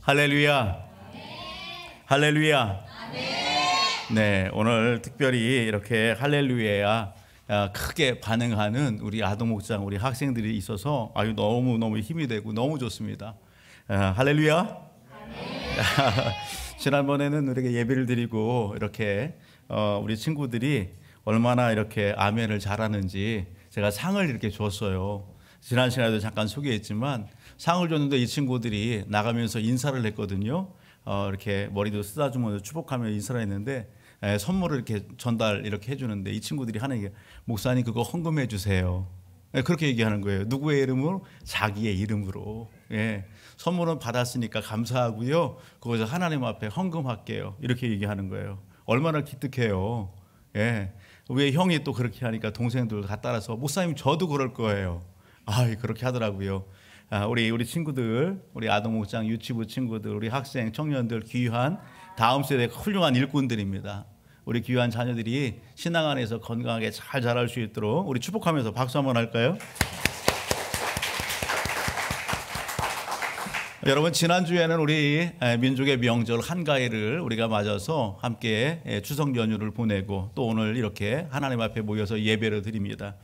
할렐루야. 할렐루야. 네, 오늘 특별히 이렇게 할렐루야 크게 반응하는 우리 아동목장 우리 학생들이 있어서 아유 너무 힘이 되고 너무 좋습니다. 할렐루야. 지난번에는 우리가 예배를 드리고 이렇게 우리 친구들이 얼마나 이렇게 아멘을 잘하는지 제가 상을 이렇게 줬어요. 지난 시간에도 잠깐 소개했지만 상을 줬는데 이 친구들이 나가면서 인사를 했거든요. 이렇게 머리도 쓰다주면서 축복하며 인사를 했는데 선물을 이렇게 전달 이렇게 해주는데 이 친구들이 하는 얘기, 목사님 그거 헌금해 주세요. 그렇게 얘기하는 거예요. 누구의 이름으로? 자기의 이름으로. 선물은 받았으니까 감사하고요. 그것을 하나님 앞에 헌금할게요. 이렇게 얘기하는 거예요. 얼마나 기특해요. 왜 형이 또 그렇게 하니까 동생들 다 따라서 목사님 저도 그럴 거예요. 그렇게 하더라고요. 우리 친구들, 우리 아동목장 유치부 친구들, 우리 학생, 청년들 귀한 다음 세대 훌륭한 일꾼들입니다. 우리 귀한 자녀들이 신앙 안에서 건강하게 잘 자랄 수 있도록 우리 축복하면서 박수 한번 할까요? 여러분 지난주에는 우리 민족의 명절 한가위를 우리가 맞아서 함께 추석 연휴를 보내고 또 오늘 이렇게 하나님 앞에 모여서 예배를 드립니다.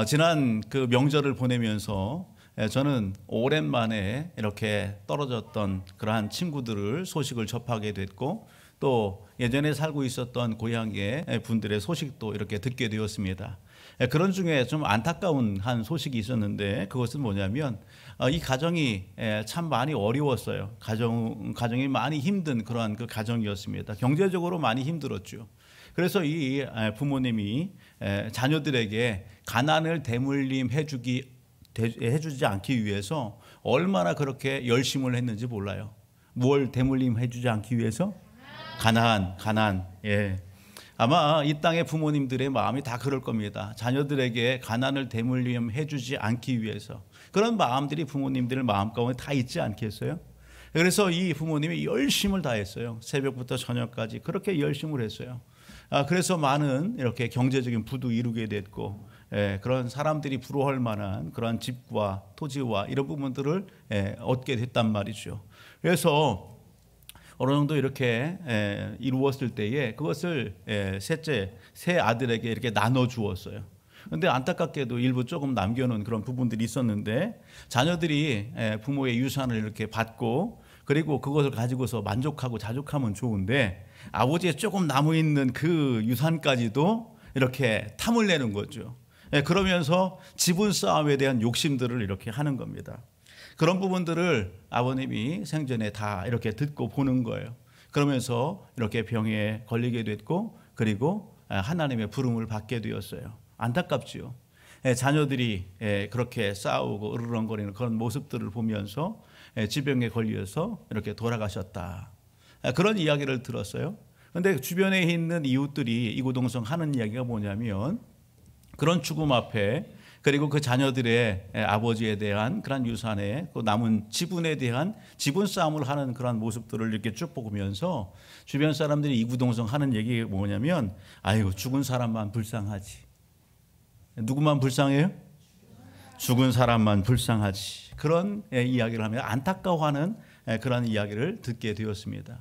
지난 그 명절을 보내면서 저는 오랜만에 이렇게 떨어졌던 그러한 친구들을 소식을 접하게 됐고 또 예전에 살고 있었던 고향의 분들의 소식도 이렇게 듣게 되었습니다. 그런 중에 좀 안타까운 한 소식이 있었는데 그것은 뭐냐면 이 가정이 참 많이 어려웠어요. 가정이 많이 힘든 그러한 그 가정이었습니다. 경제적으로 많이 힘들었죠. 그래서 이 부모님이 자녀들에게 가난을 대물림 해주지 않기 위해서 얼마나 그렇게 열심을 했는지 몰라요. 뭘 대물림 해주지 않기 위해서? 가난. 아마 이 땅의 부모님들의 마음이 다 그럴 겁니다. 자녀들에게 가난을 대물림 해주지 않기 위해서. 그런 마음들이 부모님들의 마음 가운데 다 있지 않겠어요? 그래서 이 부모님이 열심을 다했어요. 새벽부터 저녁까지 그렇게 열심을 했어요. 그래서 많은 이렇게 경제적인 부도 이루게 됐고 그런 사람들이 부러워할 만한 그런 집과 토지와 이런 부분들을 얻게 됐단 말이죠. 그래서 어느 정도 이렇게 이루었을 때에 그것을 세 아들에게 이렇게 나눠 주었어요. 그런데 안타깝게도 일부 조금 남겨놓은 그런 부분들이 있었는데 자녀들이 부모의 유산을 이렇게 받고 그리고 그것을 가지고서 만족하고 자족하면 좋은데 아버지의 조금 남아있는 그 유산까지도 이렇게 탐을 내는 거죠. 그러면서 지분 싸움에 대한 욕심들을 이렇게 하는 겁니다. 그런 부분들을 아버님이 생전에 다 이렇게 듣고 보는 거예요. 그러면서 이렇게 병에 걸리게 됐고 그리고 하나님의 부름을 받게 되었어요. 안타깝지요. 자녀들이 그렇게 싸우고 으르렁거리는 그런 모습들을 보면서 지병에 걸려서 이렇게 돌아가셨다. 그런 이야기를 들었어요. 그런데 주변에 있는 이웃들이 이구동성 하는 이야기가 뭐냐면 그런 죽음 앞에 그리고 그 자녀들의 아버지에 대한 그런 유산에 그 남은 지분에 대한 지분 싸움을 하는 그런 모습들을 이렇게 쭉 보면서 주변 사람들이 이구동성 하는 얘기가 뭐냐면 아이고 죽은 사람만 불쌍하지. 누구만 불쌍해요? 죽은 사람만 불쌍하지. 그런 이야기를 하며 안타까워하는 그런 이야기를 듣게 되었습니다.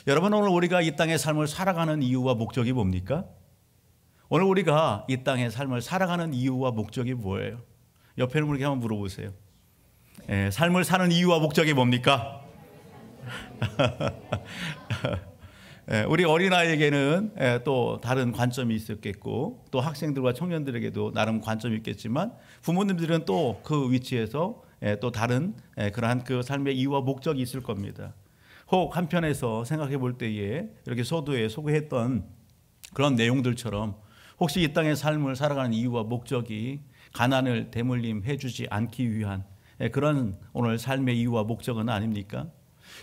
여러분 오늘 우리가 이 땅의 삶을 살아가는 이유와 목적이 뭡니까? 오늘 우리가 이 땅의 삶을 살아가는 이유와 목적이 뭐예요? 옆에 있는 분에게 한번 물어보세요. 삶을 사는 이유와 목적이 뭡니까? 우리 어린아이에게는 또 다른 관점이 있었겠고 또 학생들과 청년들에게도 나름 관점이 있겠지만 부모님들은 또 그 위치에서 또 다른 그러한 그 삶의 이유와 목적이 있을 겁니다. 혹 한편에서 생각해 볼 때에 이렇게 서두에 소개했던 그런 내용들처럼 혹시 이 땅의 삶을 살아가는 이유와 목적이 가난을 대물림 해주지 않기 위한 그런 오늘 삶의 이유와 목적은 아닙니까?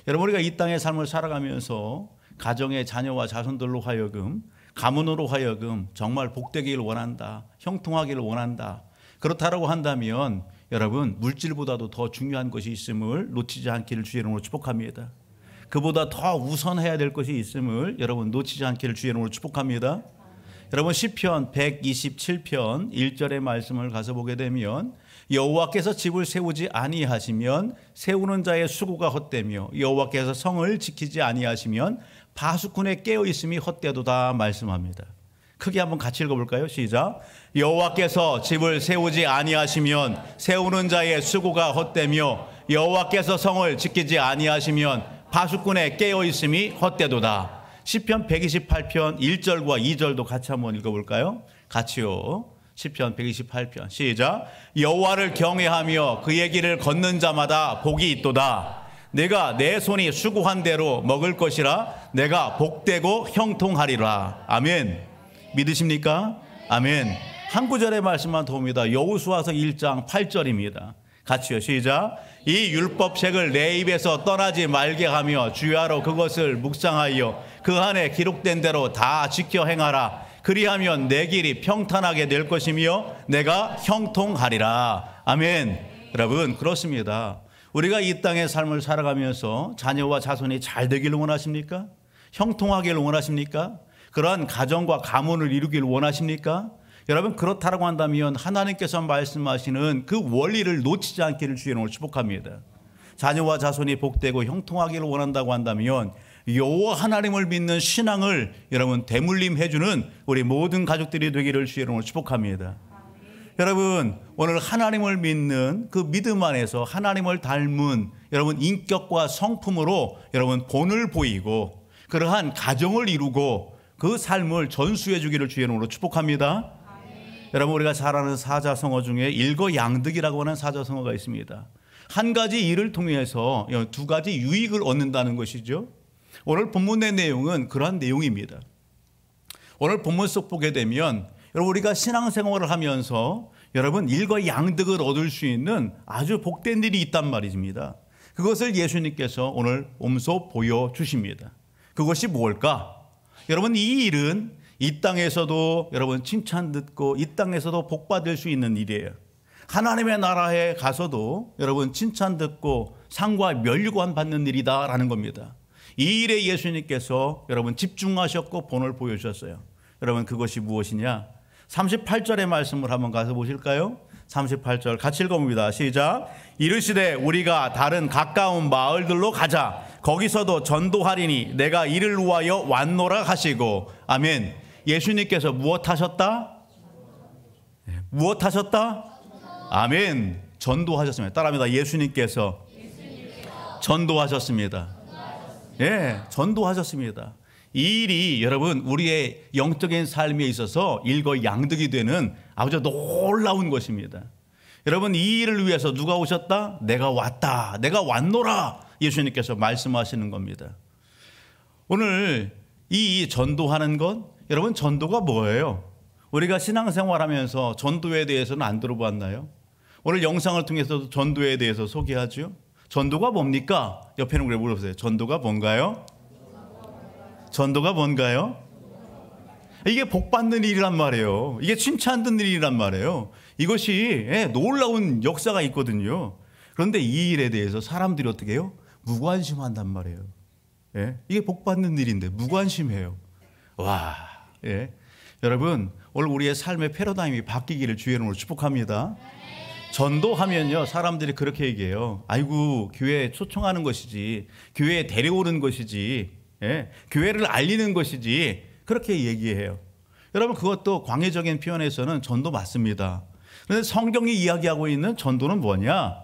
여러분 우리가 이 땅의 삶을 살아가면서 가정의 자녀와 자손들로 하여금 가문으로 하여금 정말 복되기를 원한다. 형통하기를 원한다. 그렇다라고 한다면 여러분 물질보다도 더 중요한 것이 있음을 놓치지 않기를 주의 이름으로 축복합니다. 그보다 더 우선해야 될 것이 있음을 여러분 놓치지 않기를 주의 이름으로 축복합니다. 여러분 시편 127편 1절의 말씀을 가서 보게 되면 여호와께서 집을 세우지 아니하시면 세우는 자의 수고가 헛되며 여호와께서 성을 지키지 아니하시면 파수꾼의 깨어 있음이 헛되도다 말씀합니다. 크게 한번 같이 읽어볼까요? 시작. 여호와께서 집을 세우지 아니하시면 세우는 자의 수고가 헛되며 여호와께서 성을 지키지 아니하시면 파수꾼의 깨어 있음이 헛되도다. 시편 128편 1절과 2절도 같이 한번 읽어볼까요? 같이요. 시편 128편 시작. 여호와를 경외하며 그의 길을 걷는 자마다 복이 있도다. 내가 내 손이 수고한 대로 먹을 것이라. 내가 복되고 형통하리라. 아멘. 믿으십니까? 아멘. 한 구절의 말씀만 도웁니다. 여호수아서 1장 8절입니다. 같이요. 시작. 이 율법책을 내 입에서 떠나지 말게 하며 주야로 그것을 묵상하여 그 안에 기록된 대로 다 지켜 행하라. 그리하면 내 길이 평탄하게 될 것이며 내가 형통하리라. 아멘. 여러분 그렇습니다. 우리가 이 땅의 삶을 살아가면서 자녀와 자손이 잘 되기를 원하십니까? 형통하기를 원하십니까? 그러한 가정과 가문을 이루기를 원하십니까? 여러분 그렇다고 한다면 하나님께서 말씀하시는 그 원리를 놓치지 않기를 주의 이름으로 축복합니다. 자녀와 자손이 복되고 형통하기를 원한다고 한다면 여호와 하나님을 믿는 신앙을 여러분 대물림해 주는 우리 모든 가족들이 되기를 주의 이름으로 축복합니다. 여러분 오늘 하나님을 믿는 그 믿음 안에서 하나님을 닮은 여러분 인격과 성품으로 여러분 본을 보이고 그러한 가정을 이루고 그 삶을 전수해 주기를 주의 이름으로 축복합니다. 여러분 우리가 잘 아는 사자성어 중에 일거양득이라고 하는 사자성어가 있습니다. 한 가지 일을 통해서 두 가지 유익을 얻는다는 것이죠. 오늘 본문의 내용은 그러한 내용입니다. 오늘 본문 속 보게 되면 여러분 우리가 신앙생활을 하면서 여러분 일거양득을 얻을 수 있는 아주 복된 일이 있단 말입니다. 그것을 예수님께서 오늘 몸소 보여주십니다. 그것이 뭘까? 여러분 이 일은 이 땅에서도 여러분 칭찬 듣고 이 땅에서도 복 받을 수 있는 일이에요. 하나님의 나라에 가서도 여러분 칭찬 듣고 상과 멸류관 받는 일이다라는 겁니다. 이 일에 예수님께서 여러분 집중하셨고 본을 보여주셨어요. 여러분 그것이 무엇이냐? 38절의 말씀을 한번 가서 보실까요? 38절 같이 읽어봅니다. 시작. 이르시되 우리가 다른 가까운 마을들로 가자. 거기서도 전도하리니 내가 이를 위하여 왔노라 하시고. 아멘. 예수님께서 무엇 하셨다? 무엇 하셨다? 아멘. 전도하셨습니다. 따라합니다. 예수님께서 전도하셨습니다. 예, 전도하셨습니다. 이 일이 여러분 우리의 영적인 삶에 있어서 일거양득이 되는 아주 놀라운 것입니다. 여러분 이 일을 위해서 누가 오셨다? 내가 왔다. 내가 왔노라. 예수님께서 말씀하시는 겁니다. 오늘 이 전도하는 것, 여러분 전도가 뭐예요? 우리가 신앙생활하면서 전도에 대해서는 안 들어봤나요? 오늘 영상을 통해서도 전도에 대해서 소개하죠. 전도가 뭡니까? 옆에 있는 분에게 물어보세요. 전도가 뭔가요? 전도가 뭔가요? 이게 복 받는 일이란 말이에요. 이게 칭찬 듣는 일이란 말이에요. 이것이 놀라운 역사가 있거든요. 그런데 이 일에 대해서 사람들이 어떻게 해요? 무관심한단 말이에요. 예? 이게 복 받는 일인데 무관심해요. 와, 예. 여러분 오늘 우리의 삶의 패러다임이 바뀌기를 주의 이름으로 축복합니다. 전도하면요 사람들이 그렇게 얘기해요. 아이고 교회에 초청하는 것이지, 교회에 데려오는 것이지, 예? 교회를 알리는 것이지 그렇게 얘기해요. 여러분 그것도 광의적인 표현에서는 전도 맞습니다. 그런데 성경이 이야기하고 있는 전도는 뭐냐?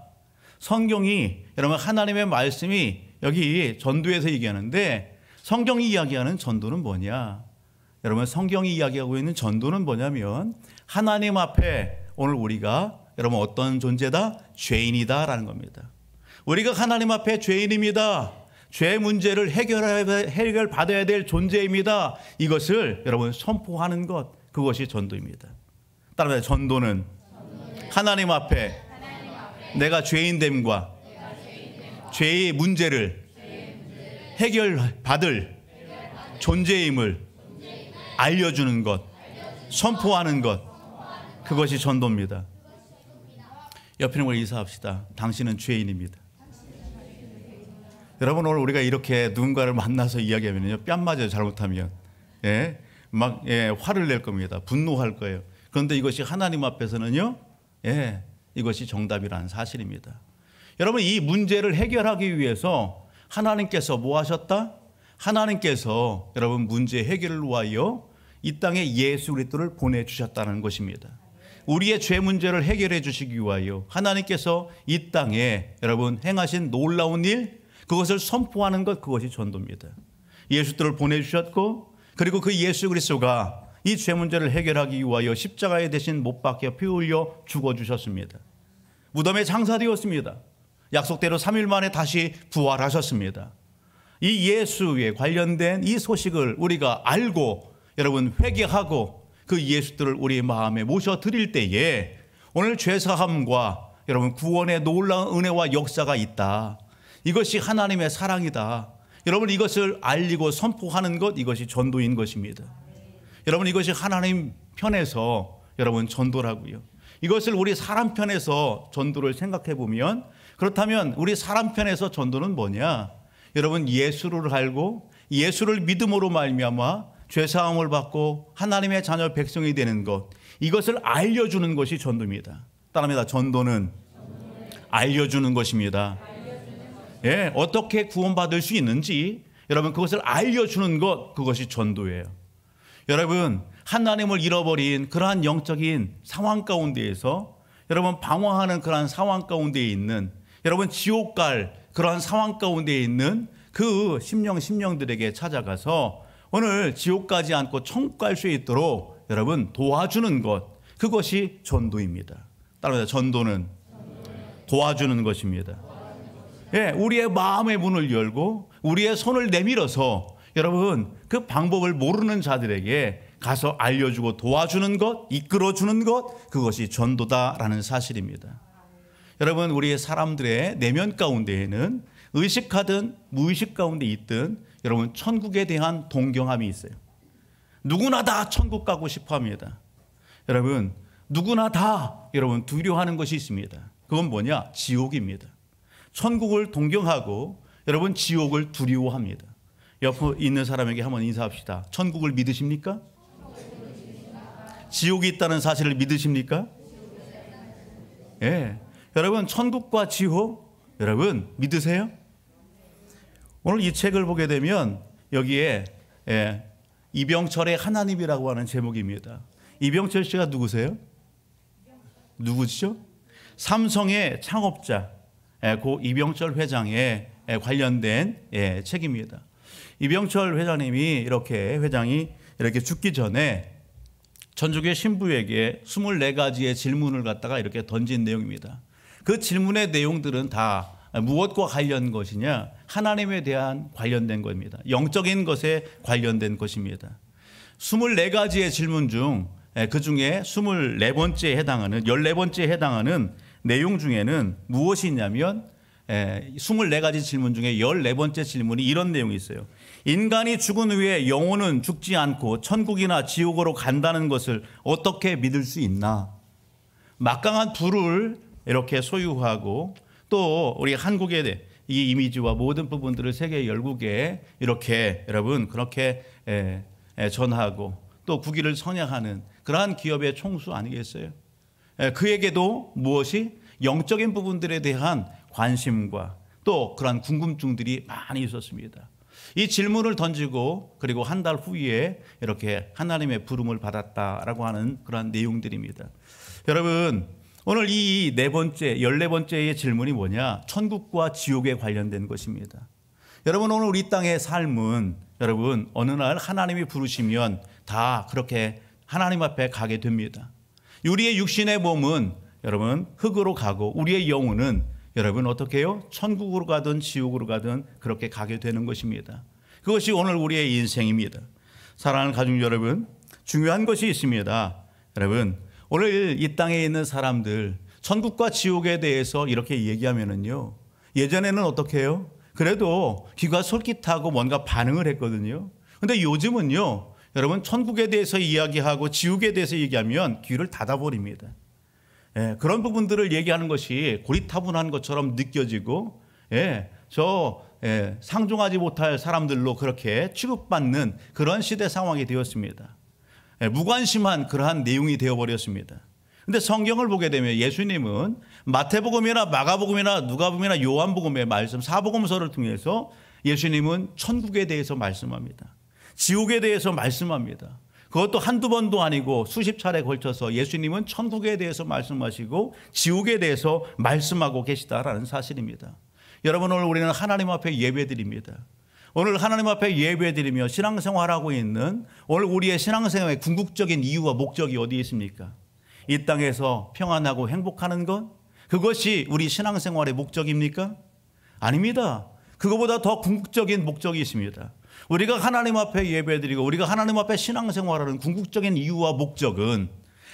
성경이 여러분 하나님의 말씀이 여기 전도에서 얘기하는데 성경이 이야기하는 전도는 뭐냐? 여러분 성경이 이야기하고 있는 전도는 뭐냐면 하나님 앞에 오늘 우리가 여러분 어떤 존재다? 죄인이다라는 겁니다. 우리가 하나님 앞에 죄인입니다. 죄 문제를 해결받아야 될 존재입니다. 이것을 여러분 선포하는 것, 그것이 전도입니다. 따라서 전도는 하나님 앞에 내가 죄인됨과 죄의 문제를 해결받을 존재임을 알려주는 것, 선포하는 것, 그것이 전도입니다. 옆에 있는 걸 인사합시다. 당신은 죄인입니다. 여러분 오늘 우리가 이렇게 누군가를 만나서 이야기하면요 뺨 맞아요. 잘못하면. 예? 막 화를 낼 겁니다. 분노할 거예요. 그런데 이것이 하나님 앞에서는요, 이것이 정답이라는 사실입니다. 여러분, 이 문제를 해결하기 위해서 하나님께서 뭐 하셨다? 하나님께서 여러분 문제 해결을 위하여 이 땅에 예수 그리스도를 보내주셨다는 것입니다. 우리의 죄 문제를 해결해 주시기 위하여 하나님께서 이 땅에 여러분 행하신 놀라운 일, 그것을 선포하는 것, 그것이 전도입니다. 예수 그리스도를 보내주셨고, 그리고 그 예수 그리스도가 이 죄 문제를 해결하기 위하여 십자가에 대신 못 박혀 피 흘려 죽어주셨습니다. 무덤에 장사되었습니다. 약속대로 3일 만에 다시 부활하셨습니다. 이 예수에 관련된 이 소식을 우리가 알고 여러분 회개하고 그 예수들을 우리 마음에 모셔드릴 때에 오늘 죄사함과 여러분 구원의 놀라운 은혜와 역사가 있다. 이것이 하나님의 사랑이다. 여러분 이것을 알리고 선포하는 것, 이것이 전도인 것입니다. 여러분 이것이 하나님 편에서 여러분 전도라고요. 이것을 우리 사람 편에서 전도를 생각해 보면, 그렇다면 우리 사람 편에서 전도는 뭐냐? 여러분 예수를 알고 예수를 믿음으로 말미암아 죄사함을 받고 하나님의 자녀 백성이 되는 것, 이것을 알려주는 것이 전도입니다. 따라합니다. 전도는 알려주는 것입니다. 어떻게 구원받을 수 있는지 여러분 그것을 알려주는 것, 그것이 전도예요. 여러분 하나님을 잃어버린 그러한 영적인 상황 가운데에서 여러분 방황하는 그러한 상황 가운데에 있는, 여러분 지옥 갈 그러한 상황 가운데에 있는 그 심령들에게 찾아가서 오늘 지옥 가지 않고 천국 갈 수 있도록 여러분 도와주는 것, 그것이 전도입니다. 따라합니다. 전도는 도와주는 것입니다. 우리의 마음의 문을 열고 우리의 손을 내밀어서 여러분 그 방법을 모르는 자들에게 가서 알려주고 도와주는 것, 이끌어주는 것, 그것이 전도다라는 사실입니다. 여러분 우리의 사람들의 내면 가운데에는 의식하든 무의식 가운데 있든 여러분 천국에 대한 동경함이 있어요. 누구나 다 천국 가고 싶어 합니다. 여러분 누구나 다 여러분 두려워하는 것이 있습니다. 그건 뭐냐? 지옥입니다. 천국을 동경하고 여러분 지옥을 두려워합니다. 옆에 있는 사람에게 한번 인사합시다. 천국을 믿으십니까? 지옥이 있다는 사실을 믿으십니까? 여러분 천국과 지옥 여러분 믿으세요? 오늘 이 책을 보게 되면 여기에 이병철의 하나님이라고 하는 제목입니다. 이병철 씨가 누구세요? 누구시죠? 삼성의 창업자 고 이병철 회장에 관련된 책입니다. 이병철 회장님이 회장이 이렇게 죽기 전에 전주교회 신부에게 24가지의 질문을 갖다가 이렇게 던진 내용입니다. 그 질문의 내용들은 다 무엇과 관련 것이냐? 하나님에 대한 관련된 겁니다. 영적인 것에 관련된 것입니다. 24가지의 질문 중 그 중에 24번째에 해당하는 14번째에 해당하는 내용 중에는 무엇이 있냐면 24가지 질문 중에 14번째 질문이 이런 내용이 있어요. 인간이 죽은 후에 영혼은 죽지 않고 천국이나 지옥으로 간다는 것을 어떻게 믿을 수 있나? 막강한 불을 이렇게 소유하고 또 우리 한국의 이 이미지와 모든 부분들을 세계 열국에 이렇게 여러분 그렇게 전하고 또 국위를 선양하는 그러한 기업의 총수 아니겠어요? 그에게도 무엇이 영적인 부분들에 대한 관심과 또 그러한 궁금증들이 많이 있었습니다. 이 질문을 던지고 그리고 한 달 후에 이렇게 하나님의 부름을 받았다라고 하는 그러한 내용들입니다. 여러분 오늘 이 14번째의 질문이 뭐냐? 천국과 지옥에 관련된 것입니다. 여러분 오늘 우리 땅의 삶은 여러분 어느 날 하나님이 부르시면 다 그렇게 하나님 앞에 가게 됩니다. 우리의 육신의 몸은 여러분 흙으로 가고 우리의 영혼은 여러분 어떻게 해요? 천국으로 가든 지옥으로 가든 그렇게 가게 되는 것입니다. 그것이 오늘 우리의 인생입니다. 사랑하는 가족 여러분, 중요한 것이 있습니다. 여러분 오늘 이 땅에 있는 사람들 천국과 지옥에 대해서 이렇게 얘기하면은요, 예전에는 어떻게 해요? 그래도 귀가 솔깃하고 뭔가 반응을 했거든요. 근데 요즘은요, 여러분 천국에 대해서 이야기하고 지옥에 대해서 얘기하면 귀를 닫아버립니다. 그런 부분들을 얘기하는 것이 고리타분한 것처럼 느껴지고 상종하지 못할 사람들로 그렇게 취급받는 그런 시대 상황이 되었습니다. 무관심한 그러한 내용이 되어버렸습니다. 근데 성경을 보게 되면 예수님은 마태복음이나 마가복음이나 누가복음이나 요한복음의 말씀, 사복음서를 통해서 예수님은 천국에 대해서 말씀합니다. 지옥에 대해서 말씀합니다. 그것도 한두 번도 아니고 수십 차례 걸쳐서 예수님은 천국에 대해서 말씀하시고 지옥에 대해서 말씀하고 계시다라는 사실입니다. 여러분, 오늘 우리는 하나님 앞에 예배드립니다. 오늘 하나님 앞에 예배드리며 신앙생활하고 있는 오늘 우리의 신앙생활의 궁극적인 이유와 목적이 어디에 있습니까? 이 땅에서 평안하고 행복하는 것? 그것이 우리 신앙생활의 목적입니까? 아닙니다. 그거보다 더 궁극적인 목적이 있습니다. 우리가 하나님 앞에 예배드리고 우리가 하나님 앞에 신앙생활하는 궁극적인 이유와 목적은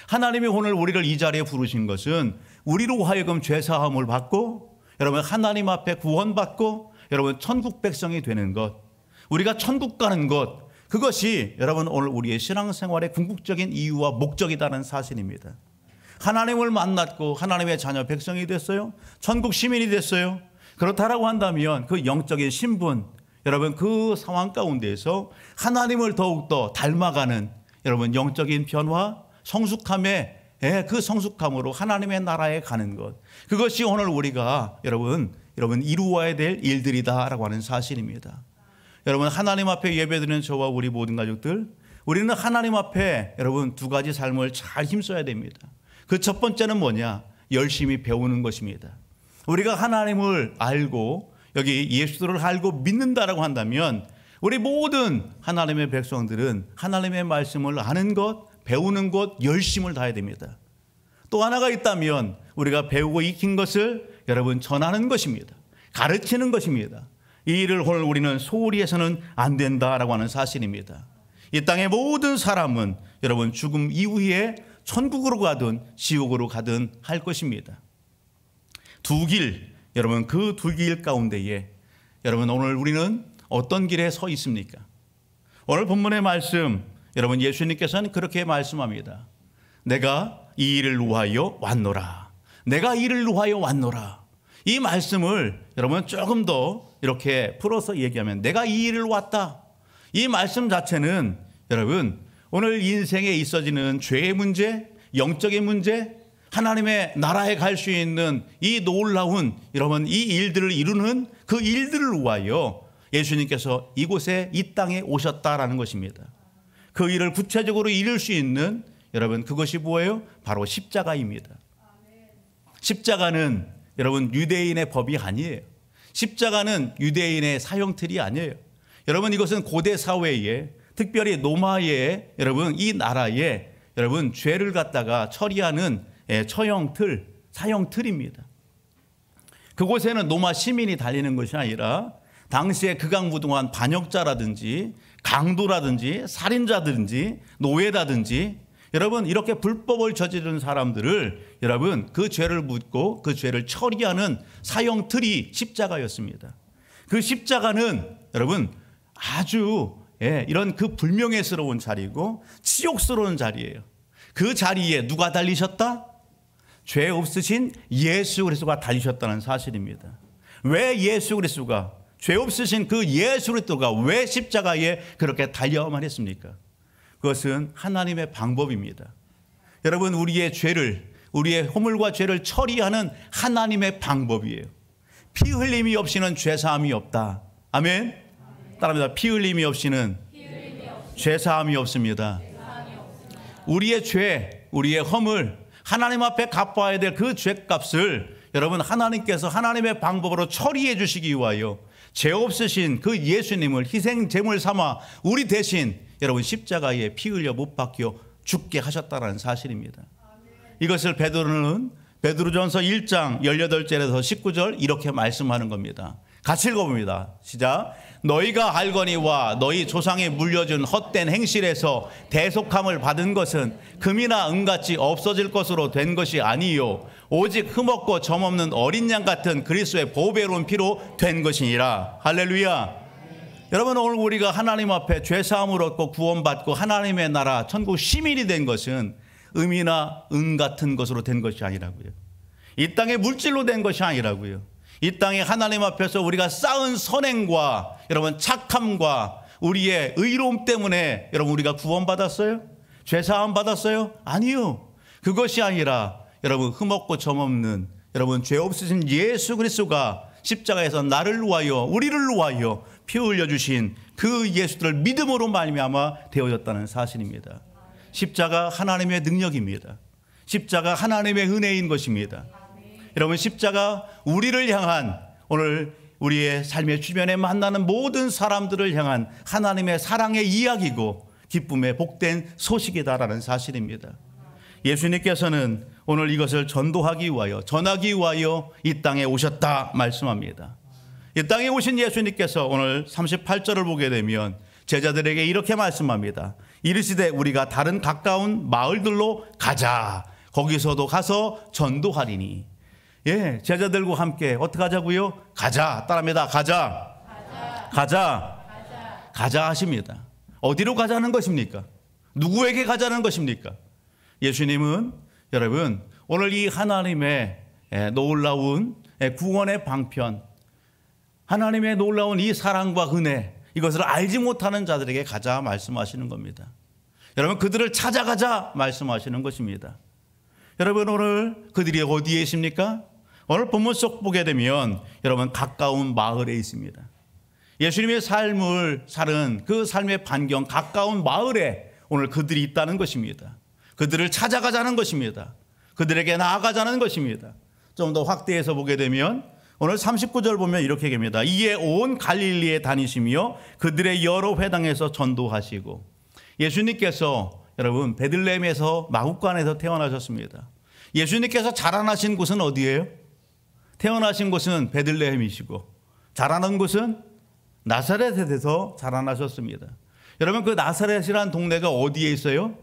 하나님이 오늘 우리를 이 자리에 부르신 것은 우리로 하여금 죄사함을 받고 여러분 하나님 앞에 구원받고 여러분 천국 백성이 되는 것, 우리가 천국 가는 것, 그것이 여러분 오늘 우리의 신앙생활의 궁극적인 이유와 목적이라는 사실입니다. 하나님을 만났고 하나님의 자녀 백성이 됐어요. 천국 시민이 됐어요. 그렇다라고 한다면 그 영적인 신분, 여러분 그 상황 가운데에서 하나님을 더욱더 닮아가는 여러분 영적인 변화, 성숙함의 그 성숙함으로 하나님의 나라에 가는 것, 그것이 오늘 우리가 여러분 이루어야 될 일들이다라고 하는 사실입니다. 여러분 하나님 앞에 예배드리는 저와 우리 모든 가족들, 우리는 하나님 앞에 여러분 두 가지 삶을 잘 힘써야 됩니다. 그 첫 번째는 뭐냐? 열심히 배우는 것입니다. 우리가 하나님을 알고 여기 예수를 알고 믿는다라고 한다면 우리 모든 하나님의 백성들은 하나님의 말씀을 아는 것, 배우는 것, 열심을 다해야 됩니다. 또 하나가 있다면 우리가 배우고 익힌 것을 여러분 전하는 것입니다. 가르치는 것입니다. 이 일을 오늘 우리는 소홀히 해서는 안 된다라고 하는 사실입니다. 이 땅의 모든 사람은 여러분 죽음 이후에 천국으로 가든 지옥으로 가든 할 것입니다. 두 길, 여러분 그 두 길 가운데에 여러분 오늘 우리는 어떤 길에 서 있습니까? 오늘 본문의 말씀, 여러분 예수님께서는 그렇게 말씀합니다. 내가 이 일을 위하여 왔노라. 내가 이 일을 위하여 왔노라. 이 말씀을 여러분 조금 더 이렇게 풀어서 얘기하면 내가 이 일을 왔다. 이 말씀 자체는 여러분 오늘 인생에 있어지는 죄의 문제, 영적인 문제, 하나님의 나라에 갈 수 있는 이 놀라운 여러분 이 일들을 이루는 그 일들을 위하여 예수님께서 이곳에 이 땅에 오셨다라는 것입니다. 그 일을 구체적으로 이룰 수 있는 여러분 그것이 뭐예요? 바로 십자가입니다. 십자가는 여러분 유대인의 법이 아니에요. 십자가는 유대인의 사형틀이 아니에요. 여러분 이것은 고대 사회에 특별히 로마의 여러분 이 나라에 여러분 죄를 갖다가 처리하는 처형틀, 사형틀입니다. 그곳에는 로마 시민이 달리는 것이 아니라 당시에 극악무동한 반역자라든지 강도라든지 살인자든지 노예라든지 여러분 이렇게 불법을 저지르는 사람들을 여러분 그 죄를 묻고 그 죄를 처리하는 사형틀이 십자가였습니다. 그 십자가는 여러분 아주 이런 그 불명예스러운 자리고 치욕스러운 자리예요. 그 자리에 누가 달리셨다? 죄 없으신 예수 그리스도가 달리셨다는 사실입니다. 왜 예수 그리스도가 죄 없으신 그 예수 그리스도가 왜 십자가에 그렇게 달려야만 했습니까? 그것은 하나님의 방법입니다. 여러분 우리의 죄를 우리의 허물과 죄를 처리하는 하나님의 방법이에요. 피 흘림이 없이는 죄사함이 없다. 아멘. 따라합니다. 피 흘림이 없이는 죄사함이 없습니다. 우리의 죄, 우리의 허물, 하나님 앞에 갚아야 될 그 죄값을 여러분 하나님께서 하나님의 방법으로 처리해 주시기 위하여 죄 없으신 그 예수님을 희생 제물 삼아 우리 대신 여러분 십자가에 피 흘려 못 박혀 죽게 하셨다는 사실입니다. 이것을 베드로는 베드로전서 1장 18절에서 19절 이렇게 말씀하는 겁니다. 같이 읽어봅니다. 시작. 너희가 알거니와 너희 조상이 물려준 헛된 행실에서 대속함을 받은 것은 금이나 은같이 없어질 것으로 된 것이 아니요 오직 흠없고 점없는 어린 양 같은 그리스도의 보배로운 피로 된 것이니라. 할렐루야. 여러분 오늘 우리가 하나님 앞에 죄사함을 얻고 구원받고 하나님의 나라 천국 시민이 된 것은 음이나 은 같은 것으로 된 것이 아니라고요. 이 땅의 물질로 된 것이 아니라고요. 이 땅에 하나님 앞에서 우리가 쌓은 선행과 여러분 착함과 우리의 의로움 때문에 여러분 우리가 구원받았어요? 죄 사함 받았어요? 아니요. 그것이 아니라 여러분 흠없고 점없는 여러분 죄 없으신 예수 그리스도가 십자가에서 나를 위하여 우리를 위하여 피 흘려 주신 그 예수를 믿음으로 말미암아 되어졌다는 사실입니다. 십자가 하나님의 능력입니다. 십자가 하나님의 은혜인 것입니다. 여러분 십자가 우리를 향한 오늘 우리의 삶의 주변에 만나는 모든 사람들을 향한 하나님의 사랑의 이야기고 기쁨의 복된 소식이다라는 사실입니다. 예수님께서는 오늘 이것을 전도하기 위하여 전하기 위하여 이 땅에 오셨다 말씀합니다. 이 땅에 오신 예수님께서 오늘 38절을 보게 되면 제자들에게 이렇게 말씀합니다. 이르시되 우리가 다른 가까운 마을들로 가자. 거기서도 가서 전도하리니. 예, 제자들과 함께 어떻게 하자고요? 가자. 따라합니다. 가자 하십니다. 어디로 가자는 것입니까? 누구에게 가자는 것입니까? 예수님은 여러분 오늘 이 하나님의 놀라운 구원의 방편, 하나님의 놀라운 이 사랑과 은혜, 이것을 알지 못하는 자들에게 가자 말씀하시는 겁니다. 여러분 그들을 찾아가자 말씀하시는 것입니다. 여러분 오늘 그들이 어디에 있습니까? 오늘 본문 속 보게 되면 여러분 가까운 마을에 있습니다. 예수님의 삶을 사는 그 삶의 반경 가까운 마을에 오늘 그들이 있다는 것입니다. 그들을 찾아가자는 것입니다. 그들에게 나아가자는 것입니다. 좀 더 확대해서 보게 되면 오늘 39절 보면 이렇게 얘기합니다. 이에 온 갈릴리에 다니시며 그들의 여러 회당에서 전도하시고. 예수님께서 여러분 베들레헴에서 마구간에서 태어나셨습니다. 예수님께서 자라나신 곳은 어디예요? 태어나신 곳은 베들레헴이시고 자라난 곳은 나사렛에서 자라나셨습니다. 여러분 그 나사렛이라는 동네가 어디에 있어요?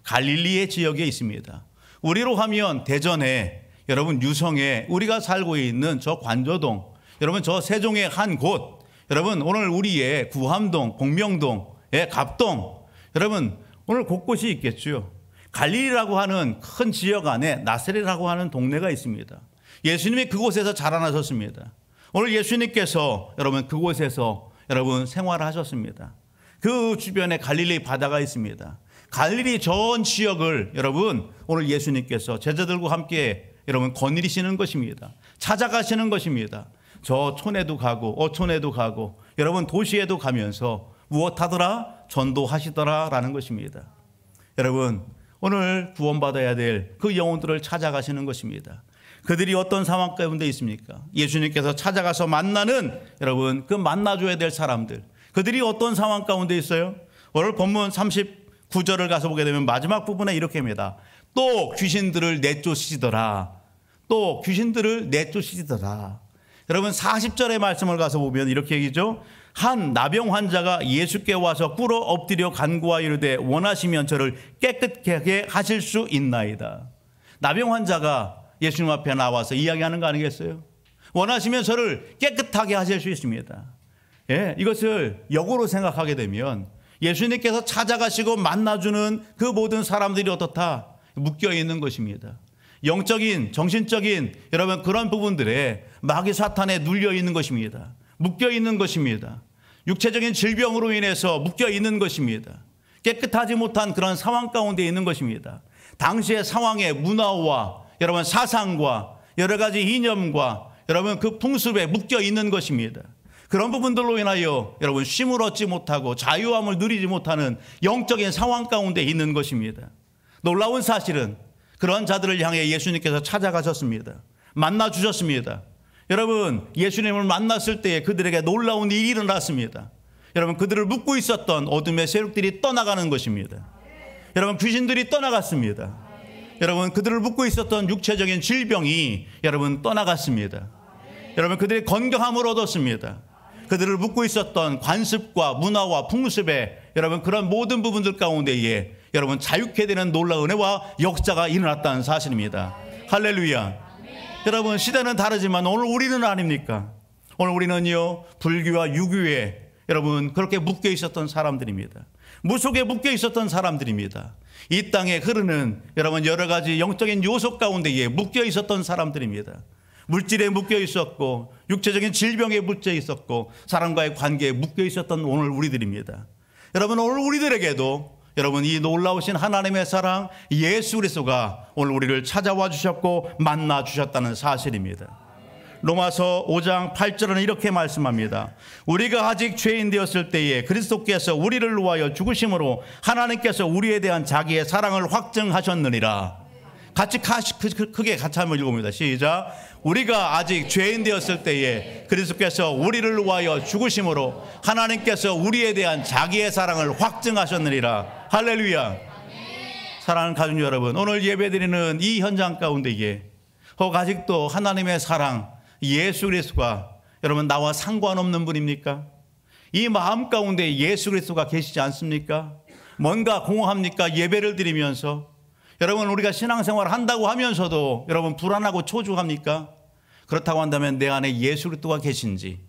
갈릴리의 지역에 있습니다. 우리로 하면 대전에 여러분 유성에 우리가 살고 있는 저 관저동, 여러분 저 세종의 한 곳, 여러분 오늘 우리의 구암동, 공명동, 갑동, 여러분 오늘 곳곳이 있겠죠. 갈릴리라고 하는 큰 지역 안에 나사렛이라고 하는 동네가 있습니다. 예수님이 그곳에서 자라나셨습니다. 오늘 예수님께서 여러분 그곳에서 여러분 생활하셨습니다. 그 주변에 갈릴리 바다가 있습니다. 갈릴리 전 지역을 여러분 오늘 예수님께서 제자들과 함께 여러분 거느리시는 것입니다. 찾아가시는 것입니다. 저 촌에도 가고 어촌에도 가고 여러분 도시에도 가면서 무엇하더라? 전도하시더라라는 것입니다. 여러분 오늘 구원받아야 될 그 영혼들을 찾아가시는 것입니다. 그들이 어떤 상황 가운데 있습니까? 예수님께서 찾아가서 만나는 여러분 그 만나줘야 될 사람들, 그들이 어떤 상황 가운데 있어요? 오늘 본문 39절을 가서 보게 되면 마지막 부분에 이렇게 합니다. 또 귀신들을 내쫓으시더라. 또 귀신들을 내쫓으시더라. 여러분 40절의 말씀을 가서 보면 이렇게 얘기죠. 한 나병 환자가 예수께 와서 꿇어 엎드려 간구하여 이르되 원하시면 저를 깨끗하게 하실 수 있나이다. 나병 환자가 예수님 앞에 나와서 이야기하는 거 아니겠어요? 원하시면 저를 깨끗하게 하실 수 있습니다. 예, 이것을 역으로 생각하게 되면 예수님께서 찾아가시고 만나주는 그 모든 사람들이 어떻다? 묶여있는 것입니다. 영적인, 정신적인 여러분 그런 부분들에 마귀 사탄에 눌려있는 것입니다. 묶여있는 것입니다. 육체적인 질병으로 인해서 묶여있는 것입니다. 깨끗하지 못한 그런 상황 가운데 있는 것입니다. 당시의 상황의 문화와 여러분 사상과 여러 가지 이념과 여러분 그 풍습에 묶여있는 것입니다. 그런 부분들로 인하여 여러분 쉼을 얻지 못하고 자유함을 누리지 못하는 영적인 상황 가운데 있는 것입니다. 놀라운 사실은 그런 자들을 향해 예수님께서 찾아가셨습니다. 만나 주셨습니다. 여러분 예수님을 만났을 때에 그들에게 놀라운 일이 일어났습니다. 여러분 그들을 묶고 있었던 어둠의 세력들이 떠나가는 것입니다. 여러분 귀신들이 떠나갔습니다. 여러분 그들을 묶고 있었던 육체적인 질병이 여러분 떠나갔습니다. 여러분 그들이 건강함을 얻었습니다. 그들을 묶고 있었던 관습과 문화와 풍습에 여러분 그런 모든 부분들 가운데에 여러분 자유케 되는 놀라운 은혜와 역사가 일어났다는 사실입니다. 할렐루야. 여러분 시대는 다르지만 오늘 우리는 아닙니까? 오늘 우리는요 불교와 유교에 여러분 그렇게 묶여 있었던 사람들입니다. 무속에 묶여 있었던 사람들입니다. 이 땅에 흐르는 여러분 여러 가지 영적인 요소 가운데에 묶여 있었던 사람들입니다. 물질에 묶여 있었고 육체적인 질병에 묶여 있었고 사람과의 관계에 묶여 있었던 오늘 우리들입니다. 여러분 오늘 우리들에게도 여러분, 이 놀라우신 하나님의 사랑 예수 그리스도가 오늘 우리를 찾아와 주셨고 만나 주셨다는 사실입니다. 로마서 5장 8절은 이렇게 말씀합니다. 우리가 아직 죄인 되었을 때에 그리스도께서 우리를 위하여 죽으심으로 하나님께서 우리에 대한 자기의 사랑을 확증하셨느니라. 같이 크게 같이 한번 읽어봅니다. 시작. 우리가 아직 죄인 되었을 때에 그리스도께서 우리를 위하여 죽으심으로 하나님께서 우리에 대한 자기의 사랑을 확증하셨느니라. 할렐루야. 사랑하는 가족 여러분, 오늘 예배드리는 이 현장 가운데에 혹 아직도 하나님의 사랑 예수 그리스도가 여러분 나와 상관없는 분입니까? 이 마음 가운데 예수 그리스도가 계시지 않습니까? 뭔가 공허합니까? 예배를 드리면서 여러분, 우리가 신앙생활을 한다고 하면서도 여러분 불안하고 초조합니까? 그렇다고 한다면 내 안에 예수 그리스도가 계신지,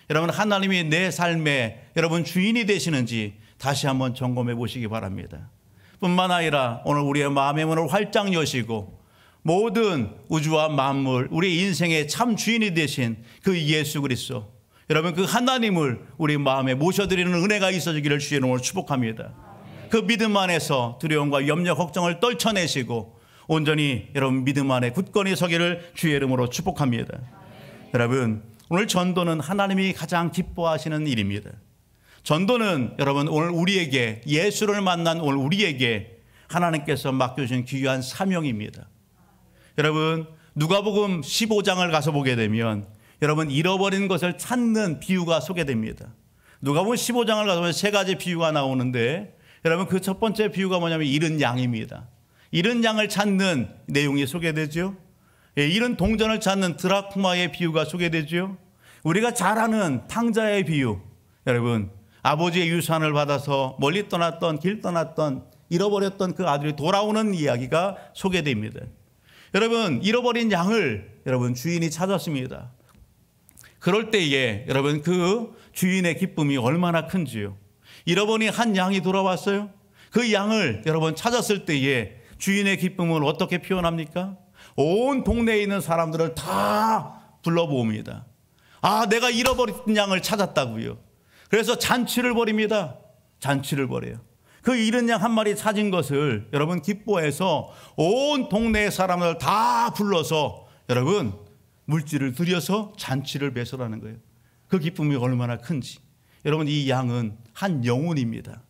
여러분 하나님이 내 삶의 여러분 주인이 되시는지 다시 한번 점검해 보시기 바랍니다. 뿐만 아니라 오늘 우리의 마음의 문을 활짝 여시고 모든 우주와 만물, 우리 인생의 참 주인이 되신 그 예수 그리스도, 여러분 그 하나님을 우리 마음에 모셔드리는 은혜가 있어지기를 주의 이름으로 축복합니다. 그 믿음 안에서 두려움과 염려, 걱정을 떨쳐내시고 온전히 여러분 믿음 안에 굳건히 서기를 주의 이름으로 축복합니다. 여러분, 오늘 전도는 하나님이 가장 기뻐하시는 일입니다. 전도는 여러분 오늘 우리에게, 예수를 만난 오늘 우리에게 하나님께서 맡겨주신 귀한 사명입니다. 여러분, 누가복음 15장을 가서 보게 되면 여러분 잃어버린 것을 찾는 비유가 소개됩니다. 누가복음 15장을 가서 보면 세 가지 비유가 나오는데 여러분 그 첫 번째 비유가 뭐냐면 잃은 양입니다. 잃은 양을 찾는 내용이 소개되죠. 잃은 동전을 찾는 드라크마의 비유가 소개되죠. 우리가 잘 아는 탕자의 비유, 여러분 아버지의 유산을 받아서 멀리 떠났던, 길 떠났던, 잃어버렸던 그 아들이 돌아오는 이야기가 소개됩니다. 여러분, 잃어버린 양을 여러분 주인이 찾았습니다. 그럴 때에 여러분 그 주인의 기쁨이 얼마나 큰지요. 잃어버린 한 양이 돌아왔어요. 그 양을 여러분 찾았을 때에 주인의 기쁨을 어떻게 표현합니까? 온 동네에 있는 사람들을 다 불러모읍니다. 아, 내가 잃어버린 양을 찾았다고요. 그래서 잔치를 벌입니다. 잔치를 벌여요. 그 잃은 양 한 마리 찾은 것을 여러분 기뻐해서 온 동네의 사람을 다 불러서 여러분 물질을 들여서 잔치를 배설하는 거예요. 그 기쁨이 얼마나 큰지. 여러분, 이 양은 한 영혼입니다.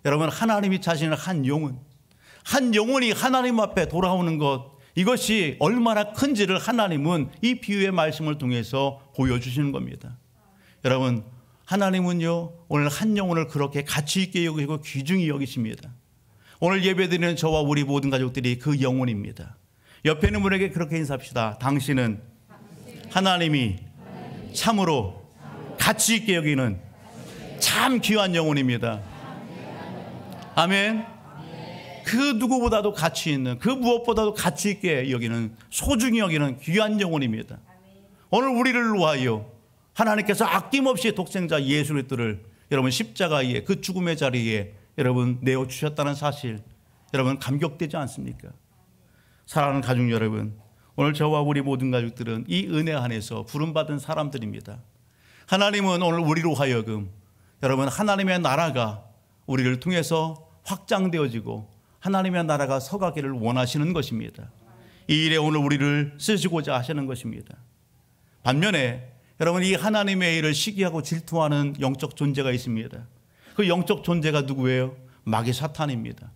여러분, 하나님이 자신을 한 영혼이 하나님 앞에 돌아오는 것, 이것이 얼마나 큰지를 하나님은 이 비유의 말씀을 통해서 보여주시는 겁니다. 여러분, 하나님은요 오늘 한 영혼을 그렇게 가치 있게 여기고 귀중히 여기십니다. 오늘 예배드리는 저와 우리 모든 가족들이 그 영혼입니다. 옆에 있는 분에게 그렇게 인사합시다. 당신은 하나님이 참으로 가치 있게 여기는 참 귀한 영혼입니다. 아멘. 그 누구보다도 가치 있는, 그 무엇보다도 가치 있게 여기는, 소중히 여기는 귀한 영혼입니다. 오늘 우리를 위하여 하나님께서 아낌없이 독생자 예수 그리스도를 여러분 십자가에, 그 죽음의 자리에 여러분 내어주셨다는 사실, 여러분 감격되지 않습니까? 사랑하는 가족 여러분, 오늘 저와 우리 모든 가족들은 이 은혜 안에서 부름받은 사람들입니다. 하나님은 오늘 우리로 하여금 여러분 하나님의 나라가 우리를 통해서 확장되어지고 하나님의 나라가 서가기를 원하시는 것입니다. 이 일에 오늘 우리를 쓰시고자 하시는 것입니다. 반면에 여러분 이 하나님의 일을 시기하고 질투하는 영적 존재가 있습니다. 그 영적 존재가 누구예요? 마귀 사탄입니다.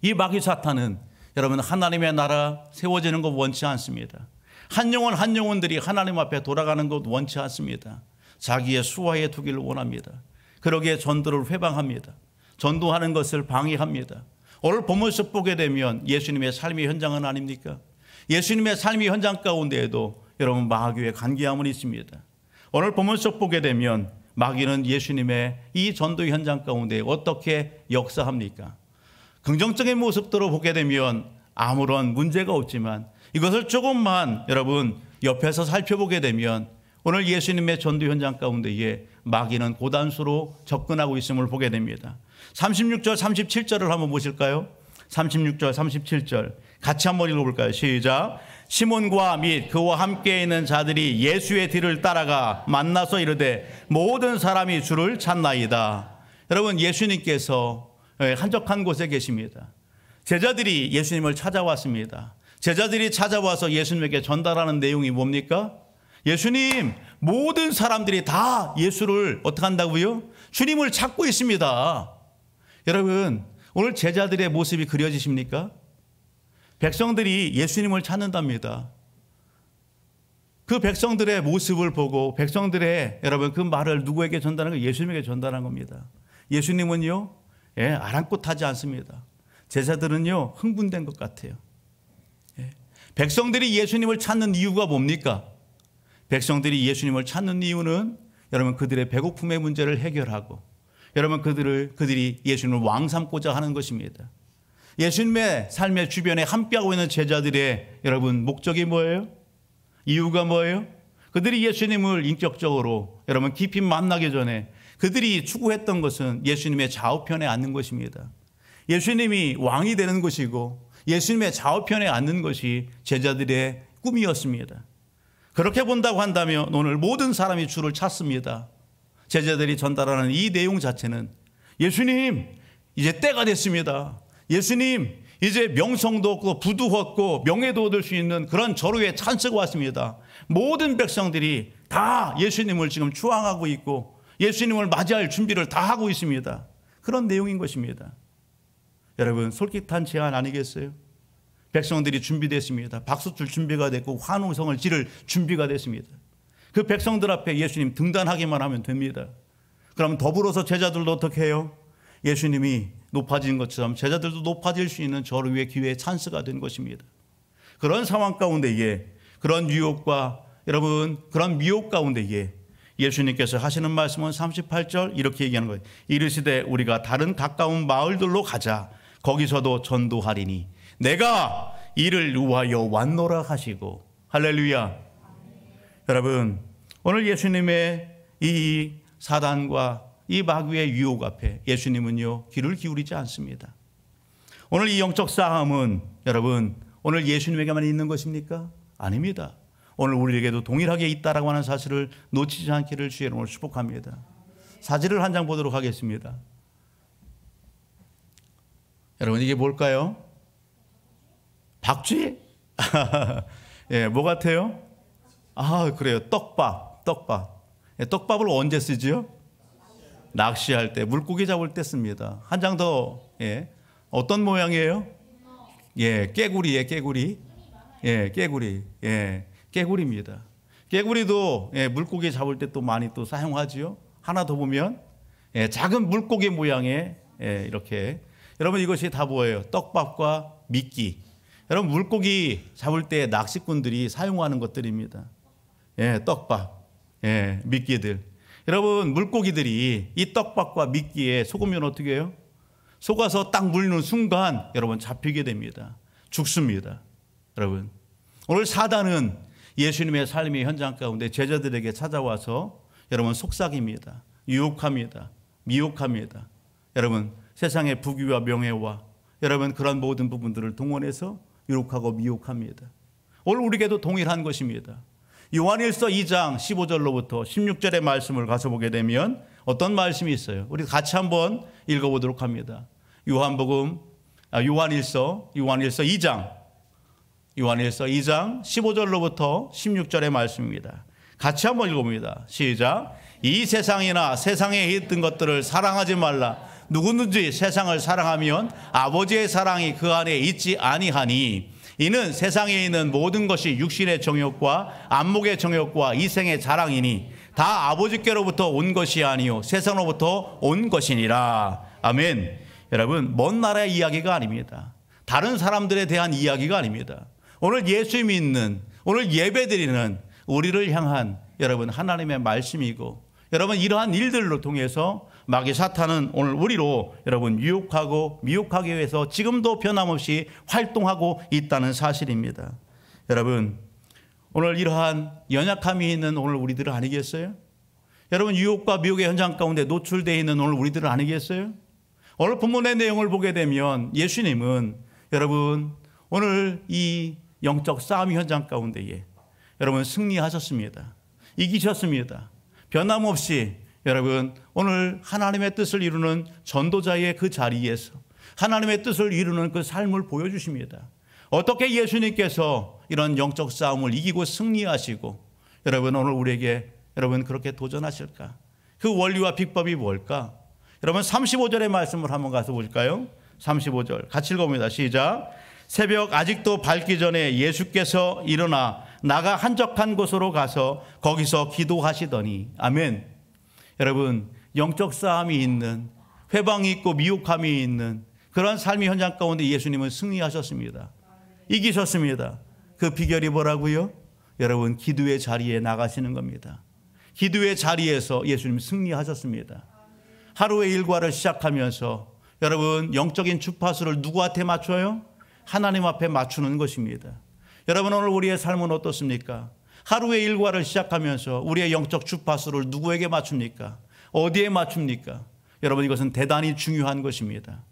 이 마귀 사탄은 여러분 하나님의 나라 세워지는 것 원치 않습니다. 한 영혼 한 영혼들이 하나님 앞에 돌아가는 것 원치 않습니다. 자기의 수하에 두기를 원합니다. 그러기에 전도를 회방합니다. 전도하는 것을 방해합니다. 오늘 본문 속 보게 되면 예수님의 삶의 현장은 아닙니까? 예수님의 삶의 현장 가운데에도 여러분 마귀의 간계함은 있습니다. 오늘 본문 속 보게 되면 마귀는 예수님의 이 전도 현장 가운데 어떻게 역사합니까? 긍정적인 모습들을 보게 되면 아무런 문제가 없지만 이것을 조금만 여러분 옆에서 살펴보게 되면 오늘 예수님의 전도 현장 가운데에 마귀는 고단수로 접근하고 있음을 보게 됩니다. 36절 37절을 한번 보실까요? 36절 37절 같이 한번 읽어볼까요? 시작. 시몬과 및 그와 함께 있는 자들이 예수의 뒤를 따라가 만나서 이르되 모든 사람이 주를 찾나이다. 여러분 예수님께서 한적한 곳에 계십니다. 제자들이 예수님을 찾아왔습니다. 제자들이 찾아와서 예수님에게 전달하는 내용이 뭡니까? 예수님, 모든 사람들이 다 예수를 어떻게 한다고요? 주님을 찾고 있습니다. 여러분, 오늘 제자들의 모습이 그려지십니까? 백성들이 예수님을 찾는답니다. 그 백성들의 모습을 보고 백성들의 여러분 그 말을 누구에게 전달하는 거예요? 예수님에게 전달한 겁니다. 예수님은요, 아랑곳하지 않습니다. 제자들은요, 흥분된 것 같아요. 백성들이 예수님을 찾는 이유가 뭡니까? 백성들이 예수님을 찾는 이유는 여러분 그들의 배고픔의 문제를 해결하고 여러분 그들이 예수님을 왕 삼고자 하는 것입니다. 예수님의 삶의 주변에 함께하고 있는 제자들의 여러분 목적이 뭐예요? 이유가 뭐예요? 그들이 예수님을 인격적으로 여러분 깊이 만나기 전에 그들이 추구했던 것은 예수님의 좌우편에 앉는 것입니다. 예수님이 왕이 되는 것이고 예수님의 좌우편에 앉는 것이 제자들의 꿈이었습니다. 그렇게 본다고 한다면 오늘 모든 사람이 주를 찾습니다. 제자들이 전달하는 이 내용 자체는 예수님, 이제 때가 됐습니다. 예수님, 이제 명성도 얻고 부도 얻고 명예도 얻을 수 있는 그런 절호의 찬스가 왔습니다. 모든 백성들이 다 예수님을 지금 추앙하고 있고 예수님을 맞이할 준비를 다 하고 있습니다. 그런 내용인 것입니다. 여러분, 솔깃한 제안 아니겠어요? 백성들이 준비됐습니다. 박수칠 준비가 됐고 환호성을 지를 준비가 됐습니다. 그 백성들 앞에 예수님 등단하기만 하면 됩니다. 그럼 더불어서 제자들도 어떻게 해요? 예수님이 높아진 것처럼 제자들도 높아질 수 있는 절호의 기회의 찬스가 된 것입니다. 그런 상황 가운데에 그런 유혹과 여러분 그런 미혹 가운데에 예수님께서 하시는 말씀은 38절 이렇게 얘기하는 거예요. 이르시되 우리가 다른 가까운 마을들로 가자. 거기서도 전도하리니 내가 이를 위하여 왔노라 하시고. 할렐루야. 여러분, 오늘 예수님의 이 사단과 이 마귀의 유혹 앞에 예수님은요 귀를 기울이지 않습니다. 오늘 이 영적 싸움은 여러분 오늘 예수님에게만 있는 것입니까? 아닙니다. 오늘 우리에게도 동일하게 있다라고 하는 사실을 놓치지 않기를 주의 이름으로 축복합니다. 사진을 한 장 보도록 하겠습니다. 여러분, 이게 뭘까요? 박쥐? 예, 뭐 같아요? 아, 그래요. 떡밥. 떡밥을 언제 쓰지요? 낚시할 때, 물고기 잡을 때 씁니다. 한 장 더, 예. 어떤 모양이에요? 예, 깨구리에 깨구리. 예, 깨구리. 예, 깨구리입니다. 깨구리도 예, 물고기 잡을 때 또 많이 또 사용하지요. 하나 더 보면, 예, 작은 물고기 모양의 예, 이렇게. 여러분, 이것이 다 뭐예요? 떡밥과 미끼. 여러분, 물고기 잡을 때 낚시꾼들이 사용하는 것들입니다. 예, 떡밥, 예, 미끼들. 여러분, 물고기들이 이 떡밥과 미끼에 속으면 어떻게 해요? 속아서 딱 물리는 순간 여러분 잡히게 됩니다. 죽습니다. 여러분, 오늘 사단은 예수님의 삶의 현장 가운데 제자들에게 찾아와서 여러분 속삭입니다. 유혹합니다. 미혹합니다. 여러분, 세상의 부귀와 명예와 여러분 그런 모든 부분들을 동원해서 유혹하고 미혹합니다. 오늘 우리에게도 동일한 것입니다. 요한일서 2장 15절로부터 16절의 말씀을 가서 보게 되면 어떤 말씀이 있어요? 우리 같이 한번 읽어보도록 합니다. 요한일서 2장 15절로부터 16절의 말씀입니다. 같이 한번 읽어봅니다. 시작. 이 세상이나 세상에 있던 것들을 사랑하지 말라. 누구든지 세상을 사랑하면 아버지의 사랑이 그 안에 있지 아니하니 이는 세상에 있는 모든 것이 육신의 정욕과 안목의 정욕과 이생의 자랑이니 다 아버지께로부터 온 것이 아니요 세상으로부터 온 것이니라. 아멘. 여러분, 먼 나라의 이야기가 아닙니다. 다른 사람들에 대한 이야기가 아닙니다. 오늘 예수 믿는, 오늘 예배드리는 우리를 향한 여러분 하나님의 말씀이고 여러분 이러한 일들로 통해서 마귀 사탄은 오늘 우리로 여러분 유혹하고 미혹하기 위해서 지금도 변함없이 활동하고 있다는 사실입니다. 여러분, 오늘 이러한 연약함이 있는 오늘 우리들은 아니겠어요? 여러분, 유혹과 미혹의 현장 가운데 노출되어 있는 오늘 우리들은 아니겠어요? 오늘 본문의 내용을 보게 되면 예수님은 여러분 오늘 이 영적 싸움 현장 가운데에 여러분 승리하셨습니다. 이기셨습니다. 변함없이 여러분 오늘 하나님의 뜻을 이루는 전도자의 그 자리에서 하나님의 뜻을 이루는 그 삶을 보여주십니다. 어떻게 예수님께서 이런 영적 싸움을 이기고 승리하시고 여러분 오늘 우리에게 여러분 그렇게 도전하실까? 그 원리와 비법이 뭘까? 여러분 35절의 말씀을 한번 가서 보실까요? 35절 같이 읽어봅니다. 시작. 새벽 아직도 밝기 전에 예수께서 일어나 나가 한적한 곳으로 가서 거기서 기도하시더니. 아멘. 여러분 영적 싸움이 있는, 회방이 있고 미혹함이 있는 그러한 삶의 현장 가운데 예수님은 승리하셨습니다. 이기셨습니다. 그 비결이 뭐라고요? 여러분 기도의 자리에 나가시는 겁니다. 기도의 자리에서 예수님 승리하셨습니다. 하루의 일과를 시작하면서 여러분 영적인 주파수를 누구한테 맞춰요? 하나님 앞에 맞추는 것입니다. 여러분 오늘 우리의 삶은 어떻습니까? 하루의 일과를 시작하면서 우리의 영적 주파수를 누구에게 맞춥니까? 어디에 맞춥니까? 여러분 이것은 대단히 중요한 것입니다.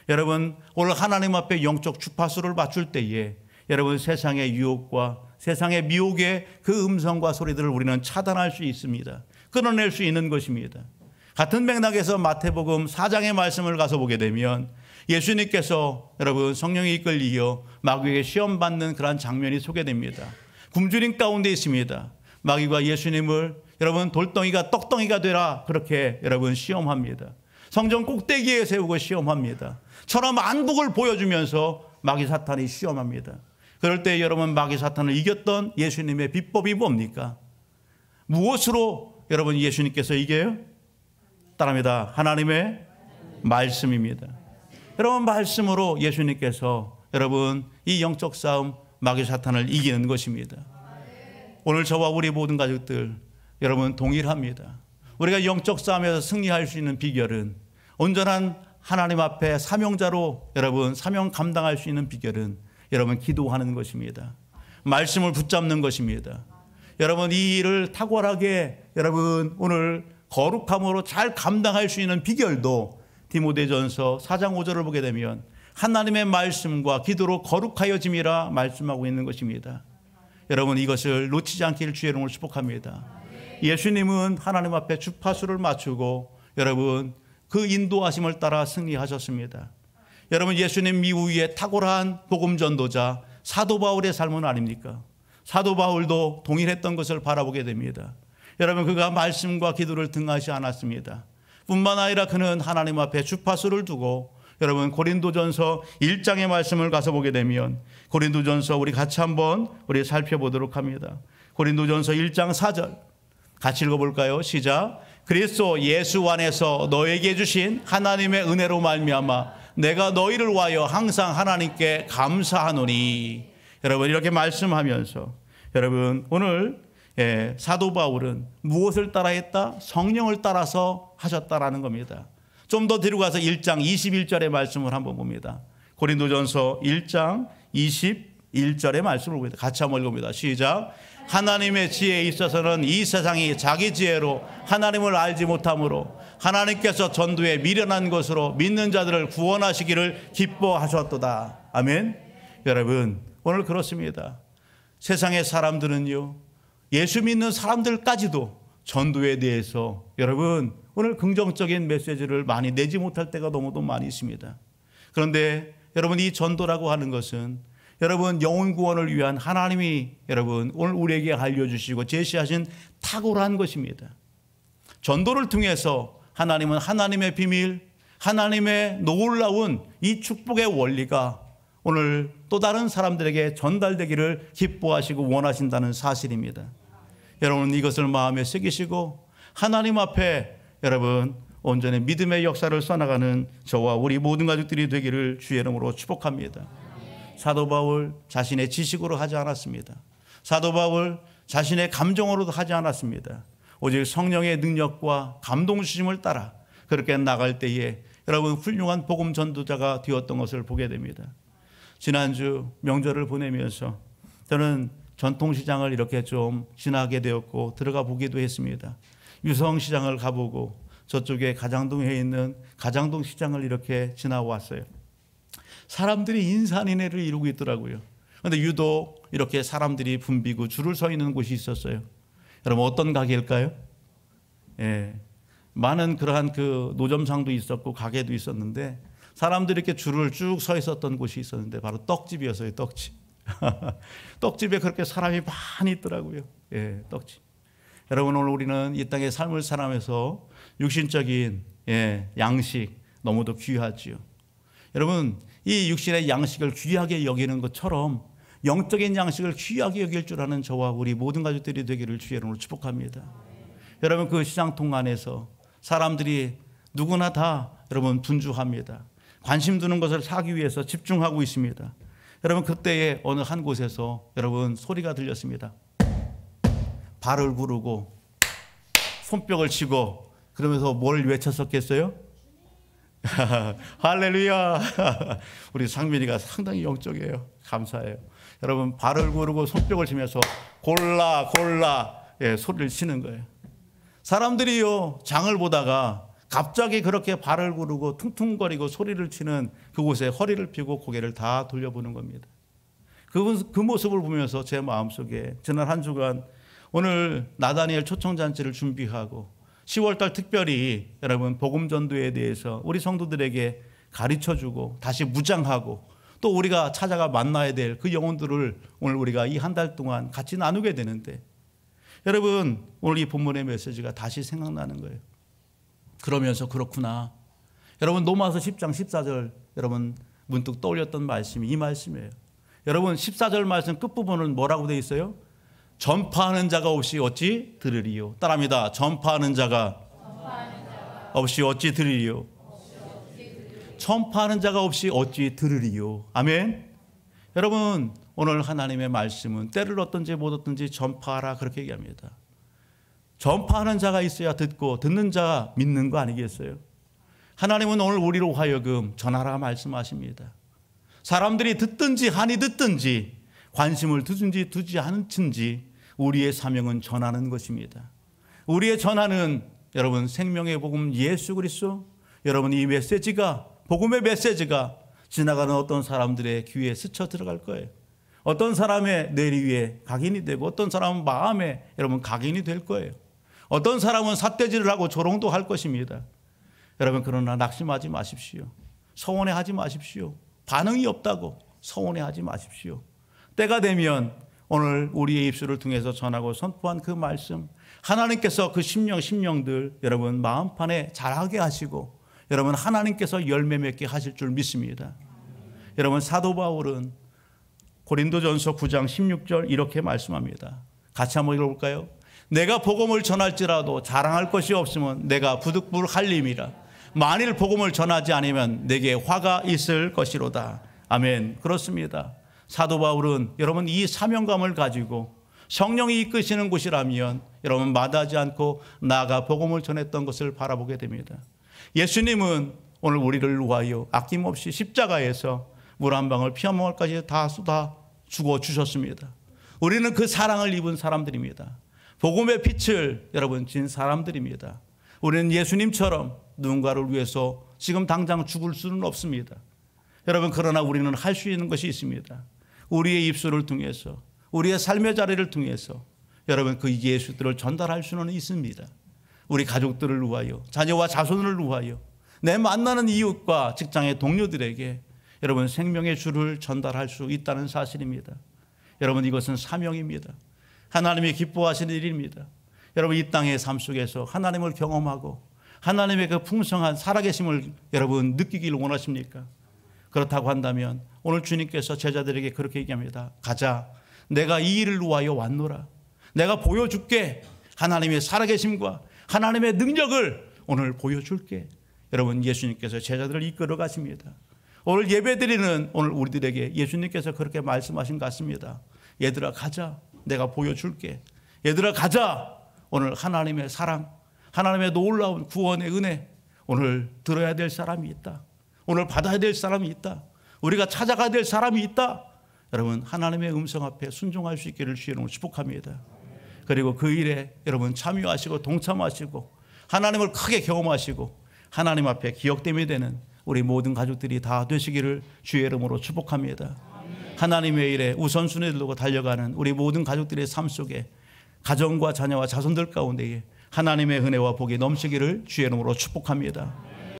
여러분 오늘 하나님 앞에 영적 주파수를 맞출 때에 여러분 세상의 유혹과 세상의 미혹의 그 음성과 소리들을 우리는 차단할 수 있습니다. 끊어낼 수 있는 것입니다. 같은 맥락에서 마태복음 4장의 말씀을 가서 보게 되면 예수님께서 여러분 성령이 이끌리어 마귀에게 시험받는 그러한 장면이 소개됩니다. 굶주림 가운데 있습니다. 마귀가 예수님을 여러분 돌덩이가 떡덩이가 되라 그렇게 여러분 시험합니다. 성전 꼭대기에 세우고 시험합니다. 천하만국을 보여주면서 마귀 사탄이 시험합니다. 그럴 때 여러분 마귀 사탄을 이겼던 예수님의 비법이 뭡니까? 무엇으로 여러분 예수님께서 이겨요? 따라합니다. 하나님의 말씀입니다. 여러분 말씀으로 예수님께서 여러분 이 영적 싸움 마귀 사탄을 이기는 것입니다. 오늘 저와 우리 모든 가족들 여러분 동일합니다. 우리가 영적 싸움에서 승리할 수 있는 비결은 온전한 하나님 앞에 사명자로 여러분 사명 감당할 수 있는 비결은 여러분 기도하는 것입니다. 말씀을 붙잡는 것입니다. 여러분 이 일을 탁월하게 여러분 오늘 거룩함으로 잘 감당할 수 있는 비결도 디모데전서 4장 5절을 보게 되면 하나님의 말씀과 기도로 거룩하여짐이라 말씀하고 있는 것입니다. 여러분 이것을 놓치지 않기를 주의 이름으로 축복합니다. 예수님은 하나님 앞에 주파수를 맞추고 여러분 그 인도하심을 따라 승리하셨습니다. 여러분 예수님 이후에 탁월한 복음 전도자 사도 바울의 삶은 아닙니까? 사도 바울도 동일했던 것을 바라보게 됩니다. 여러분 그가 말씀과 기도를 등하지 않았습니다. 뿐만 아니라 그는 하나님 앞에 주파수를 두고 여러분 고린도전서 1장의 말씀을 가서 보게 되면 고린도전서 우리 같이 한번 우리 살펴보도록 합니다. 고린도전서 1장 4절 같이 읽어볼까요? 시작. 그리스도 예수 안에서 너에게 주신 하나님의 은혜로 말미암아 내가 너희를 위하여 항상 하나님께 감사하노니. 여러분 이렇게 말씀하면서 여러분 오늘 사도 바울은 무엇을 따라했다? 성령을 따라서 하셨다라는 겁니다. 좀 더 뒤로 가서 1장 21절의 말씀을 한번 봅니다. 고린도전서 1장 21절의 말씀을 봅니다. 같이 한번 읽어봅니다. 시작. 하나님의 지혜에 있어서는 이 세상이 자기 지혜로 하나님을 알지 못하므로 하나님께서 전도에 미련한 것으로 믿는 자들을 구원하시기를 기뻐하셨도다. 아멘. 여러분 오늘 그렇습니다. 세상의 사람들은요 예수 믿는 사람들까지도 전도에 대해서 여러분 오늘 긍정적인 메시지를 많이 내지 못할 때가 너무도 많이 있습니다. 그런데 여러분 이 전도라고 하는 것은 여러분 영혼 구원을 위한 하나님이 여러분 오늘 우리에게 알려주시고 제시하신 탁월한 것입니다. 전도를 통해서 하나님은 하나님의 비밀, 하나님의 놀라운 이 축복의 원리가 오늘 또 다른 사람들에게 전달되기를 기뻐하시고 원하신다는 사실입니다. 여러분 이것을 마음에 새기시고 하나님 앞에 여러분 온전히 믿음의 역사를 써나가는 저와 우리 모든 가족들이 되기를 주의 이름으로 축복합니다. 사도 바울 자신의 지식으로 하지 않았습니다. 사도 바울 자신의 감정으로도 하지 않았습니다. 오직 성령의 능력과 감동 주심을 따라 그렇게 나갈 때에 여러분 훌륭한 복음 전도자가 되었던 것을 보게 됩니다. 지난주 명절을 보내면서 저는 전통시장을 이렇게 좀 지나게 되었고 들어가 보기도 했습니다. 유성시장을 가보고 저쪽에 가장동에 있는 가장동 시장을 이렇게 지나왔어요. 사람들이 인산인해를 이루고 있더라고요. 그런데 유독 이렇게 사람들이 붐비고 줄을 서 있는 곳이 있었어요. 여러분 어떤 가게일까요? 예, 많은 그러한 그 노점상도 있었고 가게도 있었는데 사람들이 이렇게 줄을 쭉 서 있었던 곳이 있었는데 바로 떡집이었어요. 떡집. 떡집에 그렇게 사람이 많이 있더라고요. 예, 떡집. 여러분, 오늘 우리는 이 땅의 삶을 살아가면서 육신적인 양식 너무도 귀하지요. 여러분, 이 육신의 양식을 귀하게 여기는 것처럼 영적인 양식을 귀하게 여길 줄 아는 저와 우리 모든 가족들이 되기를 주의 이름으로 축복합니다. 여러분, 그 시장통 안에서 사람들이 누구나 다 여러분 분주합니다. 관심 두는 것을 사기 위해서 집중하고 있습니다. 여러분, 그때에 어느 한 곳에서 여러분 소리가 들렸습니다. 발을 구르고 손뼉을 치고 그러면서 뭘 외쳤었겠어요? 할렐루야. 우리 상민이가 상당히 영적이에요. 감사해요. 여러분, 발을 구르고 손뼉을 치면서 골라 소리를 치는 거예요. 사람들이요, 장을 보다가 갑자기 그렇게 발을 구르고 퉁퉁거리고 소리를 치는 그곳에 허리를 펴고 고개를 다 돌려보는 겁니다. 그 모습을 보면서 제 마음속에 지난 한 주간 오늘 나다니엘 초청잔치를 준비하고 10월달 특별히 여러분 복음전도에 대해서 우리 성도들에게 가르쳐주고 다시 무장하고 또 우리가 찾아가 만나야 될 그 영혼들을 오늘 우리가 이 한 달 동안 같이 나누게 되는데, 여러분 오늘 이 본문의 메시지가 다시 생각나는 거예요. 그러면서 그렇구나. 여러분 로마서 10장 14절 여러분 문득 떠올렸던 말씀이 이 말씀이에요. 여러분 14절 말씀 끝부분은 뭐라고 되어 있어요? 전파하는 자가 없이 어찌 들으리요. 따라합니다. 전파하는 자가 없이 어찌 들으리요. 전파하는 자가 없이 어찌 들으리요. 아멘. 여러분 오늘 하나님의 말씀은 때를 얻든지 못 얻든지 전파하라 그렇게 얘기합니다. 전파하는 자가 있어야 듣고 듣는 자가 믿는 거 아니겠어요? 하나님은 오늘 우리로 하여금 전하라 말씀하십니다. 사람들이 듣든지 아니 듣든지 관심을 두든지 두지 않든지 우리의 사명은 전하는 것입니다. 우리의 전하는 여러분 생명의 복음 예수 그리스도, 여러분 이 메시지가 복음의 메시지가 지나가는 어떤 사람들의 귀에 스쳐 들어갈 거예요. 어떤 사람의 뇌리 위에 각인이 되고 어떤 사람은 마음에 여러분 각인이 될 거예요. 어떤 사람은 삿대질을 하고 조롱도 할 것입니다. 여러분 그러나 낙심하지 마십시오. 서운해하지 마십시오. 반응이 없다고 서운해하지 마십시오. 때가 되면 오늘 우리의 입술을 통해서 전하고 선포한 그 말씀, 하나님께서 그 심령들 여러분 마음판에 자라게 하시고 여러분 하나님께서 열매 맺게 하실 줄 믿습니다. 여러분 사도 바울은 고린도전서 9장 16절 이렇게 말씀합니다. 같이 한번 읽어볼까요? 내가 복음을 전할지라도 자랑할 것이 없으면 내가 부득불 할림이라. 만일 복음을 전하지 않으면 내게 화가 있을 것이로다. 아멘. 그렇습니다. 사도 바울은 여러분 이 사명감을 가지고 성령이 이끄시는 곳이라면 여러분 마다하지 않고 나아가 복음을 전했던 것을 바라보게 됩니다. 예수님은 오늘 우리를 위하여 아낌없이 십자가에서 물 한 방울 피 한 방울까지 다 쏟아 주고 주셨습니다. 우리는 그 사랑을 입은 사람들입니다. 복음의 빛을 여러분 진 사람들입니다. 우리는 예수님처럼 누군가를 위해서 지금 당장 죽을 수는 없습니다. 여러분 그러나 우리는 할 수 있는 것이 있습니다. 우리의 입술을 통해서 우리의 삶의 자리를 통해서 여러분 그 예수들을 전달할 수는 있습니다. 우리 가족들을 위하여 자녀와 자손을 위하여 내 만나는 이웃과 직장의 동료들에게 여러분 생명의 주를 전달할 수 있다는 사실입니다. 여러분 이것은 사명입니다. 하나님이 기뻐하시는 일입니다. 여러분 이 땅의 삶 속에서 하나님을 경험하고 하나님의 그 풍성한 살아계심을 여러분 느끼길 원하십니까? 그렇다고 한다면 오늘 주님께서 제자들에게 그렇게 얘기합니다. 가자. 내가 이 일을 위하여 왔노라. 내가 보여줄게. 하나님의 살아계심과 하나님의 능력을 오늘 보여줄게. 여러분 예수님께서 제자들을 이끌어 가십니다. 오늘 예배드리는 오늘 우리들에게 예수님께서 그렇게 말씀하신 것 같습니다. 얘들아 가자. 내가 보여줄게. 얘들아 가자. 오늘 하나님의 사랑, 하나님의 놀라운 구원의 은혜 오늘 들어야 될 사람이 있다. 오늘 받아야 될 사람이 있다. 우리가 찾아가야 될 사람이 있다. 여러분 하나님의 음성 앞에 순종할 수 있기를 주의 이름으로 축복합니다. 그리고 그 일에 여러분 참여하시고 동참하시고 하나님을 크게 경험하시고 하나님 앞에 기억됨이 되는 우리 모든 가족들이 다 되시기를 주의 이름으로 축복합니다. 하나님의 일에 우선순위를 두고 달려가는 우리 모든 가족들의 삶 속에 가정과 자녀와 자손들 가운데에 하나님의 은혜와 복이 넘치기를 주의 이름으로 축복합니다.